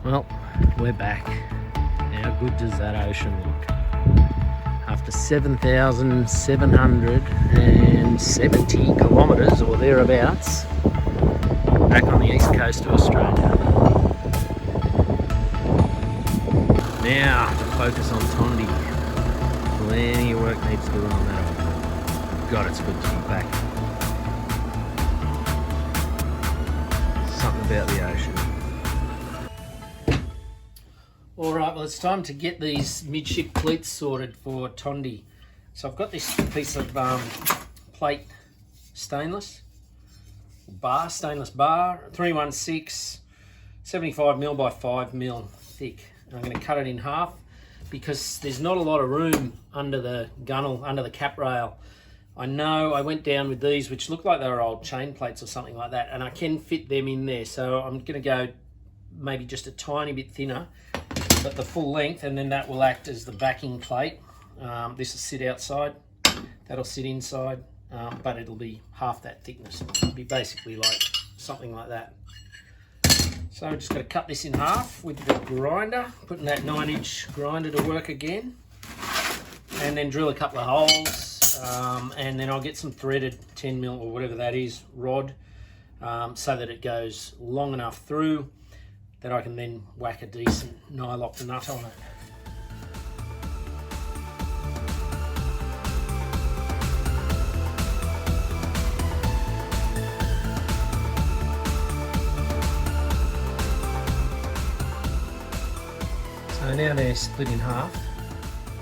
Well, we're back. How good does that ocean look? After 7,770 kilometres or thereabouts, back on the east coast of Australia. Now, focus on Tondi. Plenty of work needs doing on that. God, it's good to be back. Something about the ocean. Alright, well it's time to get these midship cleats sorted for Tondi. So I've got this piece of plate stainless bar, 316, 75mm by 5mm thick. And I'm going to cut it in half because there's not a lot of room under the gunnel, under the cap rail. I know I went down with these which look like they were old chain plates or something like that, and I can fit them in there, so I'm going to go maybe just a tiny bit thinner, but the full length, and then that will act as the backing plate. This will sit outside, that'll sit inside, but it'll be half that thickness. It'll be basically like something like that. So I'm just going to cut this in half with the grinder, putting that 9-inch grinder to work again, and then drill a couple of holes, and then I'll get some threaded 10mm or whatever that is rod, so that it goes long enough through that I can then whack a decent nylock nut on it. So now they're split in half.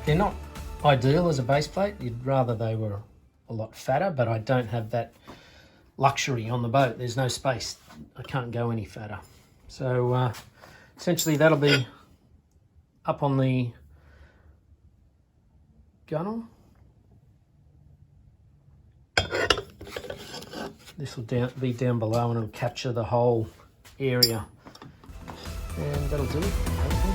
They're not ideal as a base plate. You'd rather they were a lot fatter, but I don't have that luxury on the boat. There's no space. I can't go any fatter. So essentially that'll be up on the gunnel. This will be down below and it'll capture the whole area. And that'll do it, hopefully.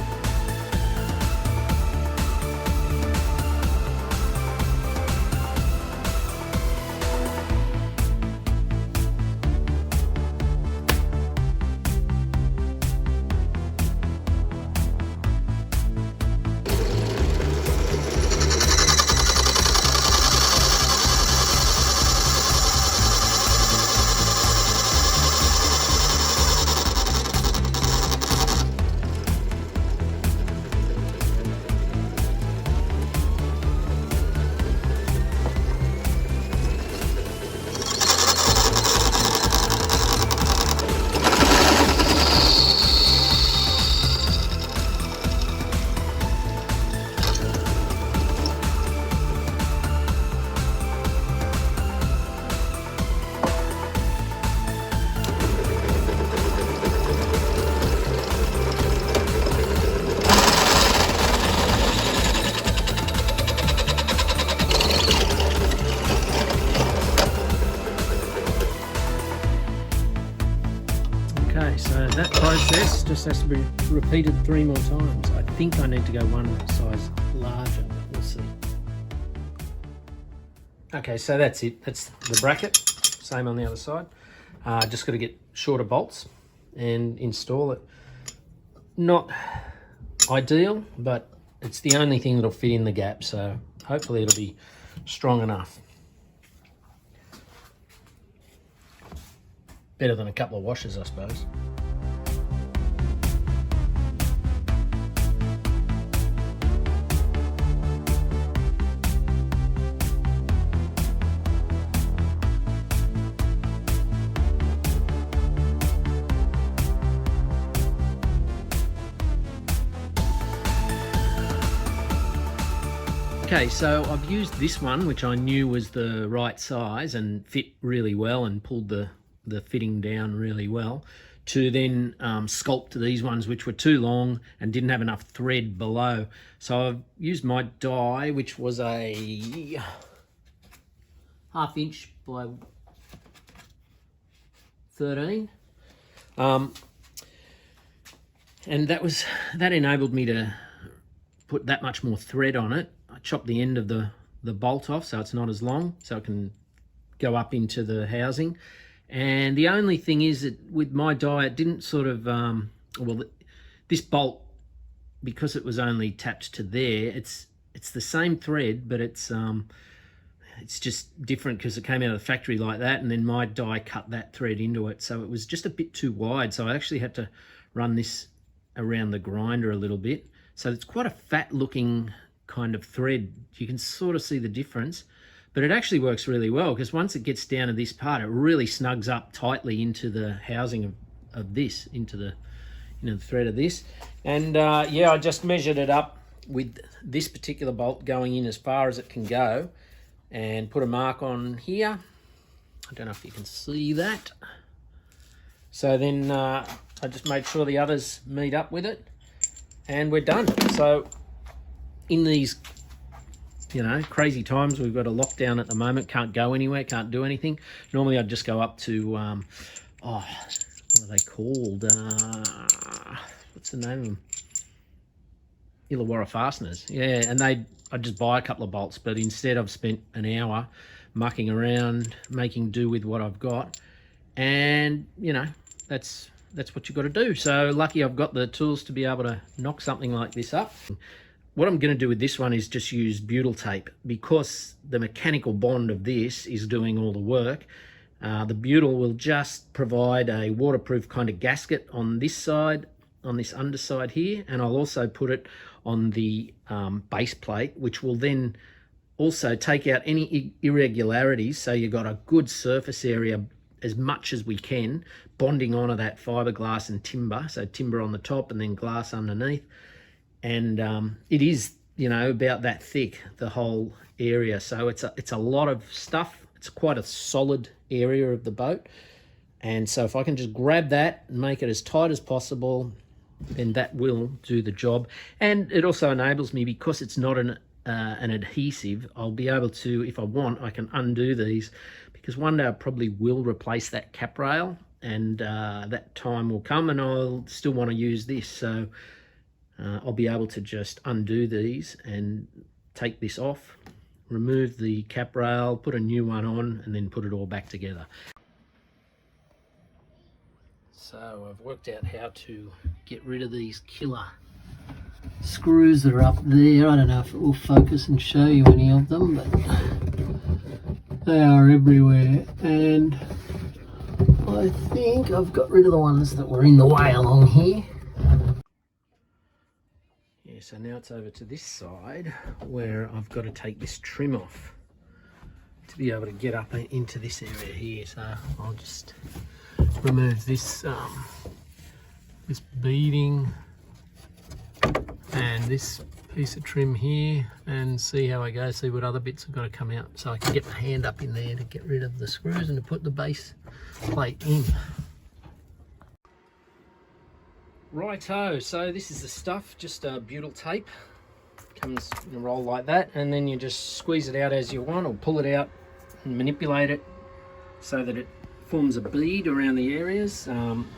Okay, so that process just has to be repeated 3 more times. I think I need to go one size larger, but we'll see. Okay, so that's it. That's the bracket. Same on the other side. Just got to get shorter bolts and install it. Not ideal, but it's the only thing that'll fit in the gap, so hopefully it'll be strong enough. Better than a couple of washers, I suppose. Okay, so I've used this one, which I knew was the right size and fit really well and pulled the fitting down really well, to then sculpt these ones which were too long and didn't have enough thread below. So I've used my die, which was a 1/2 inch by 13, and that enabled me to put that much more thread on it. I chopped the end of the bolt off so it's not as long, so it can go up into the housing. And the only thing is that with my die, it didn't sort of, well, this bolt, because it was only attached to there, it's the same thread, but it's just different because it came out of the factory like that, and then my die cut that thread into it, so it was just a bit too wide. So I actually had to run this around the grinder a little bit. So it's quite a fat looking kind of thread. You can sort of see the difference, but it actually works really well because once it gets down to this part, it really snugs up tightly into the housing of this, into the, the thread of this. And yeah, I just measured it up with this particular bolt going in as far as it can go and put a mark on here. I don't know if you can see that. So then I just made sure the others meet up with it and we're done. So in these, crazy times, we've got a lockdown at the moment, can't go anywhere, can't do anything. Normally I'd just go up to, what are they called? What's the name of them? Illawarra Fasteners. Yeah, and I'd just buy a couple of bolts, but instead I've spent an hour mucking around, making do with what I've got. And, that's what you've got to do. So lucky I've got the tools to be able to knock something like this up. What I'm going to do with this one is just use butyl tape, because the mechanical bond of this is doing all the work. The butyl will just provide a waterproof kind of gasket on this side, on this underside here, and I'll also put it on the base plate, which will then also take out any irregularities, so you've got a good surface area as much as we can, bonding onto that fiberglass and timber, so timber on the top and then glass underneath. And it is, about that thick, the whole area, so it's a lot of stuff. It's quite a solid area of the boat, and so if I can just grab that and make it as tight as possible, then that will do the job. And it also enables me, because it's not an adhesive, I'll be able to, if I want, I can undo these, because one day I probably will replace that cap rail, and that time will come and I'll still want to use this. So I'll be able to just undo these and take this off, remove the cap rail, put a new one on, and then put it all back together. So I've worked out how to get rid of these killer screws that are up there. I don't know if it will focus and show you any of them, but they are everywhere. And I think I've got rid of the ones that were in the way along here. Yeah, so now it's over to this side where I've got to take this trim off to be able to get up into this area here. So I'll just remove this this beading and this piece of trim here, and see how I go, see what other bits have got to come out, so I can get my hand up in there to get rid of the screws and to put the base plate in. Righto, so this is the stuff, just butyl tape, comes in a roll like that, and then you just squeeze it out as you want, or pull it out and manipulate it so that it forms a bead around the areas.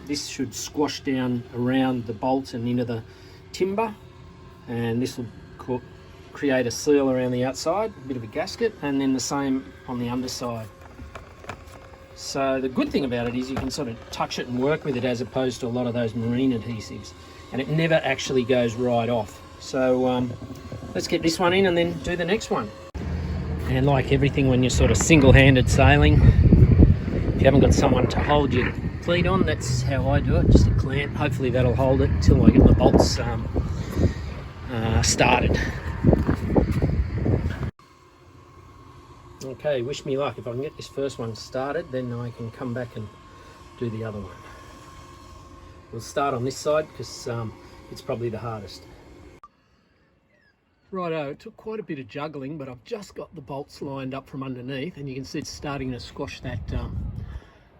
This should squash down around the bolt and into the timber, and this will create a seal around the outside, a bit of a gasket, and then the same on the underside. So the good thing about it is you can sort of touch it and work with it, as opposed to a lot of those marine adhesives, and it never actually goes right off. So let's get this one in and then do the next one. And like everything when you're sort of single-handed sailing, if you haven't got someone to hold your cleat on, that's how I do it, just a clamp. Hopefully that'll hold it until I get the bolts started. Okay, wish me luck. If I can get this first one started, then I can come back and do the other one. We'll start on this side because it's probably the hardest. Righto, it took quite a bit of juggling, but I've just got the bolts lined up from underneath, and you can see it's starting to squash that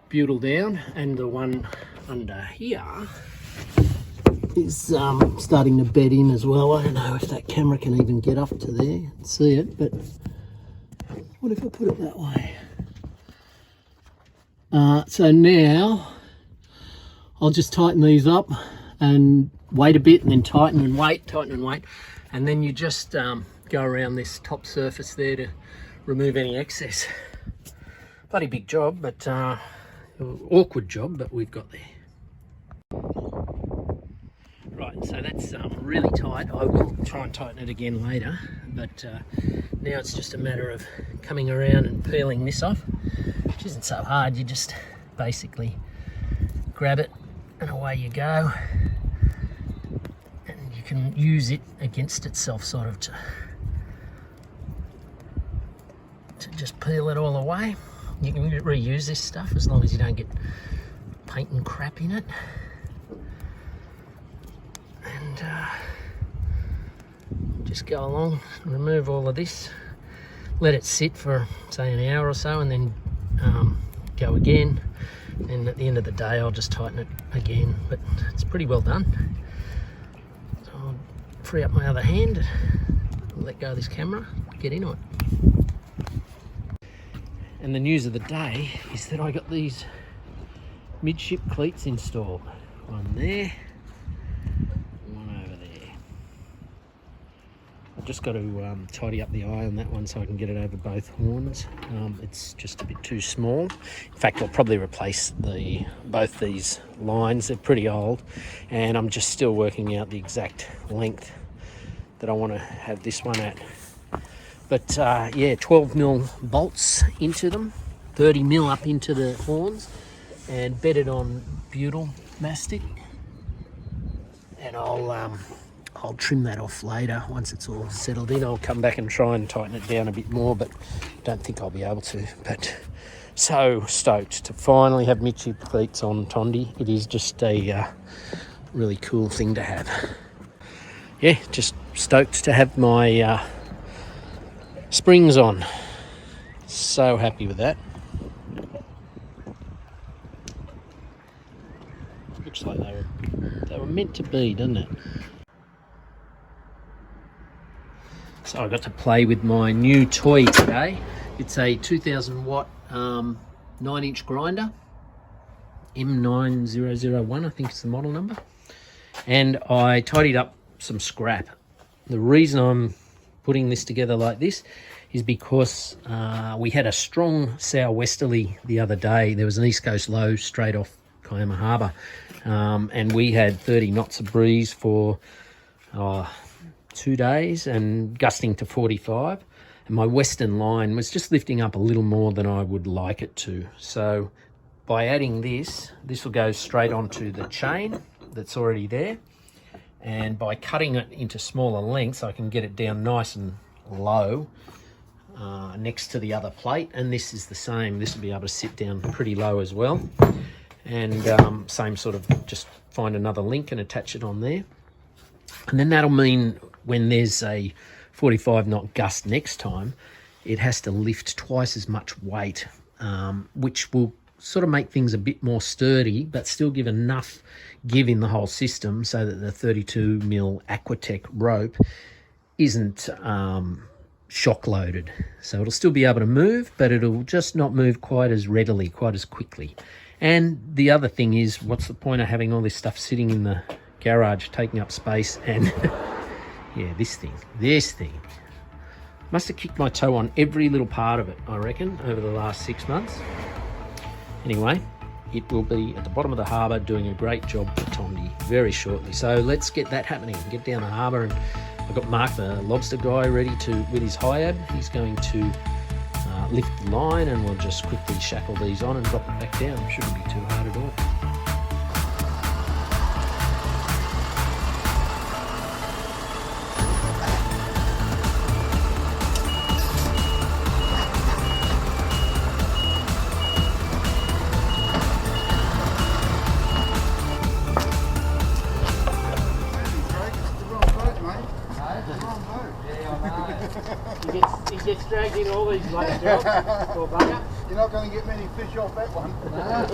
butyl down, and the one under here is starting to bed in as well. I don't know if that camera can even get up to there and see it, but what if I put it that way? So now I'll just tighten these up and wait a bit, and then tighten and wait, and then you just go around this top surface there to remove any excess. Bloody big job, but awkward job, but we've got there. Right, so that's really tight. I will try and tighten it again later, but now it's just a matter of coming around and peeling this off, which isn't so hard. You just basically grab it and away you go, and you can use it against itself sort of to just peel it all away. You can reuse this stuff as long as you don't get paint and crap in it. And just go along, remove all of this, let it sit for say an hour or so, and then go again. And at the end of the day I'll just tighten it again, but it's pretty well done. So I'll free up my other hand, let go of this camera, get into it. And the news of the day is that I got these midship cleats installed. One there, one over there. I've just got to tidy up the eye on that one so I can get it over both horns. It's just a bit too small. In fact, I'll probably replace both these lines. They're pretty old, and I'm just still working out the exact length that I want to have this one at. But yeah, 12mm bolts into them, 30mm up into the horns, and bedded on butyl mastic. And I'll trim that off later once it's all settled in. I'll come back and try and tighten it down a bit more, but don't think I'll be able to. But so stoked to finally have midship cleats on Tondi. It is just a really cool thing to have. Yeah, just stoked to have my springs on. So happy with that. Looks like they were meant to be, doesn't it? So I got to play with my new toy today. It's a 2000 watt 9-inch grinder, M9001 I think it's the model number, and I tidied up some scrap. The reason I'm putting this together like this is because we had a strong southwesterly the other day. There was an east coast low straight off Kiama Harbour, and we had 30 knots of breeze for 2 days and gusting to 45, and my western line was just lifting up a little more than I would like it to. So by adding this will go straight onto the chain that's already there, and by cutting it into smaller lengths I can get it down nice and low next to the other plate. And this is the same, this will be able to sit down pretty low as well, and same sort of, just find another link and attach it on there. And then that'll mean when there's a 45 knot gust next time, it has to lift twice as much weight, which will sort of make things a bit more sturdy, but still give enough give in the whole system so that the 32mm Aquatech rope isn't shock loaded. So it'll still be able to move, but it'll just not move quite as readily, quite as quickly. And the other thing is, what's the point of having all this stuff sitting in the garage taking up space? And yeah, this thing must have kicked my toe on every little part of it, I reckon, over the last 6 months. Anyway, it will be at the bottom of the harbour doing a great job for Tondi very shortly. So let's get that happening, get down the harbour. And I've got Mark, the lobster guy, ready to, with his HIAB, he's going to lift the line, and we'll just quickly shackle these on and drop it back down. Shouldn't be too hard at all. He gets dragged in all these bloody jobs. Poor bugger. You're not going to get many fish off that one. No.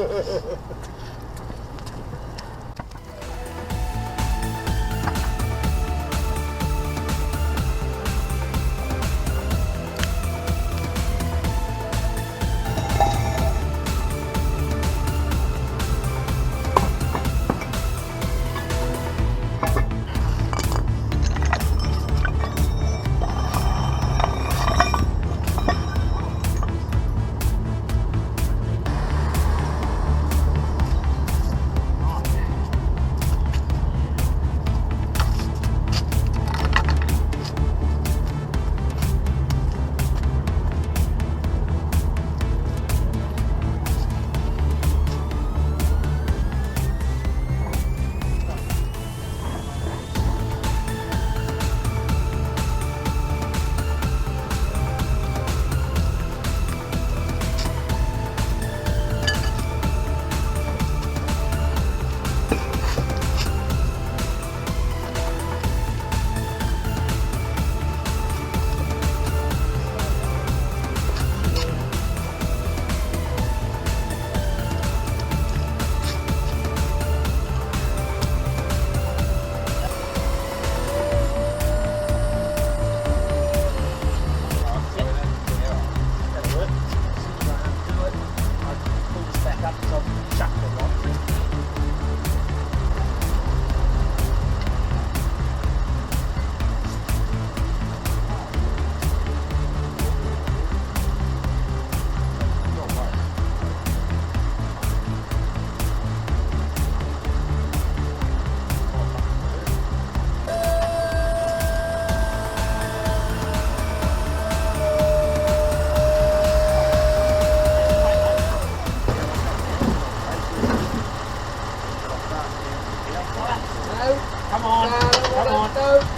Come on. Come on.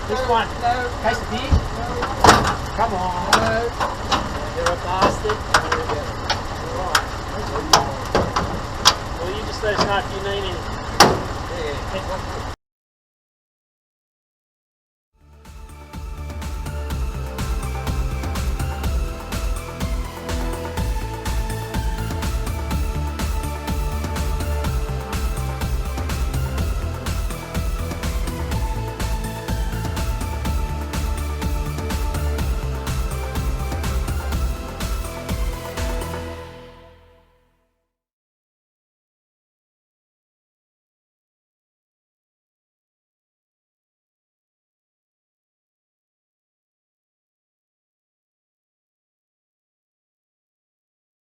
This one. Case the pig. Come on. You're a bastard. Well, you just let us know if you need any.